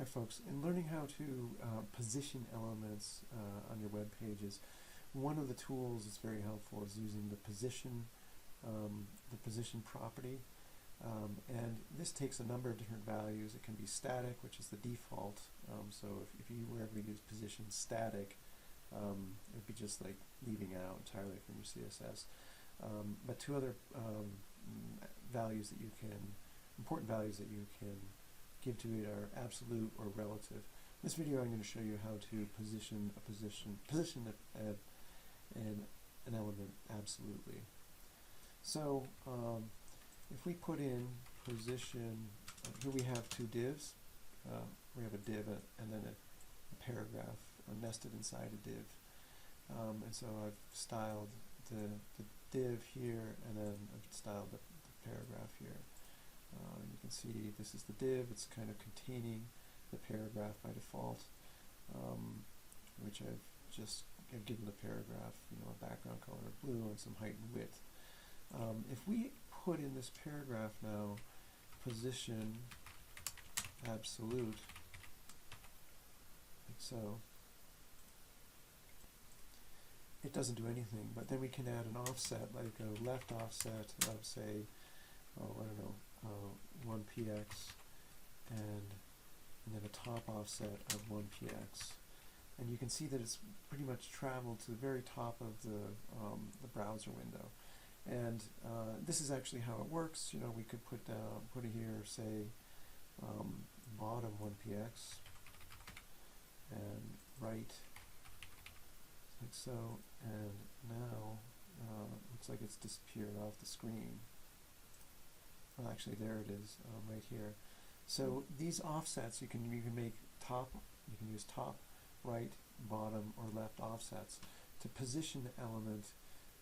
Hi folks, in learning how to position elements on your web pages, one of the tools that's very helpful is using the position property. And this takes a number of different values. It can be static, which is the default. So if you were ever to use position static, it would be just like leaving it out entirely from your CSS. But two other values that you can, important values that you can give to it are absolute or relative. In this video I'm going to show you how to position an element absolutely. So if we put in position, here we have two divs. We have a div and then a paragraph nested inside a div. And so I've styled the div here, and then I've styled the paragraph here. You can see this is the div. It's kind of containing the paragraph by default, which I've given the paragraph, a background color of blue and some height and width. If we put in this paragraph now, position absolute, like so, it doesn't do anything, but then we can add an offset, like a left offset of, say, 1px, and then a top offset of 1px. And you can see that it's pretty much traveled to the very top of the browser window. And this is actually how it works. We could put it here, say, bottom 1px, and right, like so, and now looks like it's disappeared off the screen. Well, actually, there it is, right here. So these offsets, you can make top. You can use top, right, bottom, or left offsets to position the element.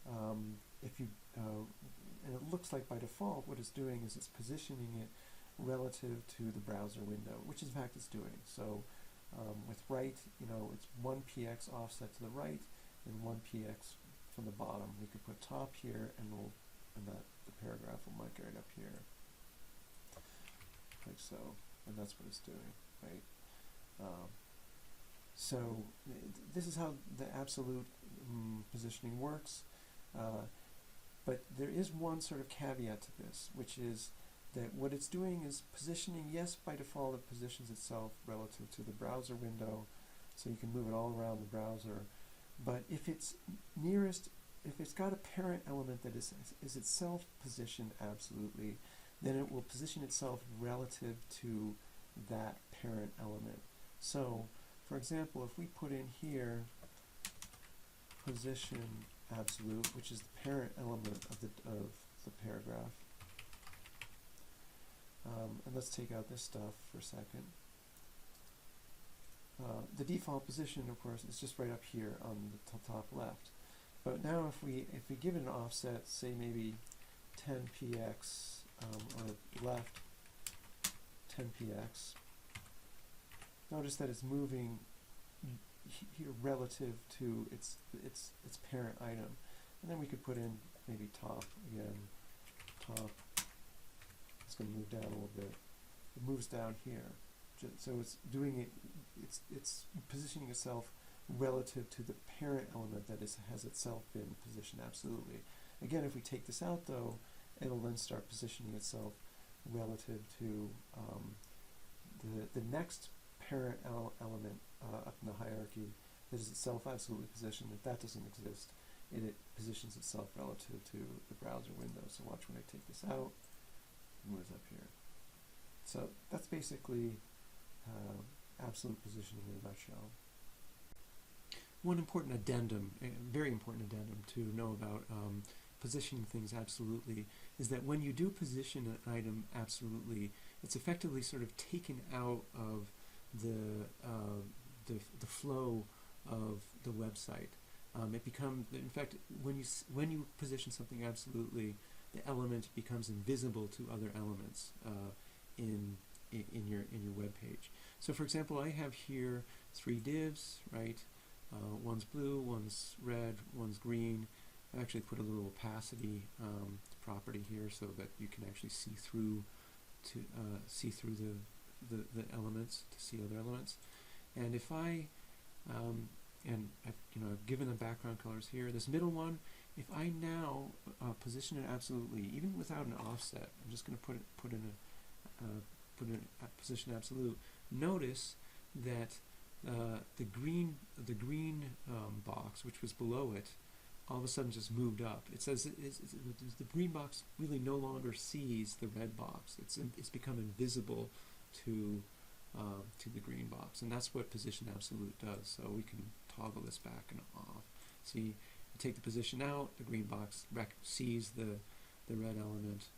And it looks like by default what it's doing is it's positioning it relative to the browser window, which in fact it's doing. So with right, it's 1px offset to the right and 1px from the bottom. We could put top here, and the paragraph will migrate up here, like so, and that's what it's doing, right? So this is how the absolute positioning works. But there is one sort of caveat to this, which is that what it's doing is positioning, yes, by default it positions itself relative to the browser window, so you can move it all around the browser. But if it's got a parent element that is itself positioned absolutely, then it will position itself relative to that parent element. So, for example, if we put in here position absolute, which is the parent element of the paragraph, and let's take out this stuff for a second. The default position, of course, is just right up here on the top left. But now if we give it an offset, say maybe 10px, or left 10px, notice that it's moving here relative to its parent item. And then we could put in maybe top again, top. It's going to move down a little bit. It moves down here. So it's doing it, it's positioning itself relative to the parent element that has itself been positioned absolutely. Again, if we take this out though, it'll then start positioning itself relative to the next parent element up in the hierarchy that is itself absolutely positioned. If that doesn't exist, it positions itself relative to the browser window. So watch when I take this out, it moves up here. So that's basically absolute positioning in a nutshell. One important addendum, a very important addendum to know about positioning things absolutely, is that when you do position an item absolutely, it's effectively sort of taken out of the flow of the website. It becomes, in fact, when you position something absolutely, the element becomes invisible to other elements in your web page. So, for example, I have here 3 divs, right? One's blue, one's red, one's green. I actually put a little opacity property here so that you can actually see through the elements to see other elements. And if I've given the background colors here. This middle one, if I now position it absolutely, even without an offset, I'm just going to put in a position absolute. Notice that the green box, which was below it, all of a sudden just moved up. It says the green box really no longer sees the red box. It's become invisible to the green box, and that's what position absolute does. So we can toggle this back and off. See, you take the position out, the green box sees the red element.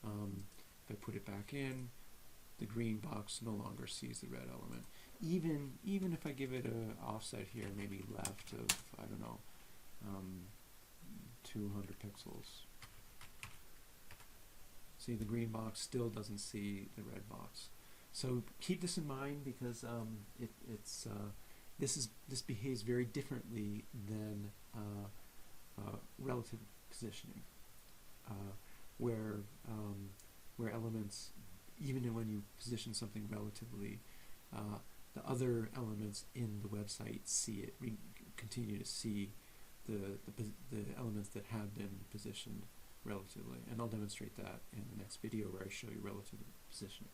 If I put it back in, the green box no longer sees the red element. Even if I give it an offset here, maybe left of, I don't know, 200 pixels. See, the green box still doesn't see the red box. So keep this in mind, because this behaves very differently than relative positioning, where elements, even when you position something relatively, the other elements in the website see it. We continue to see the elements that have been positioned relatively, and I'll demonstrate that in the next video where I show you relative positioning.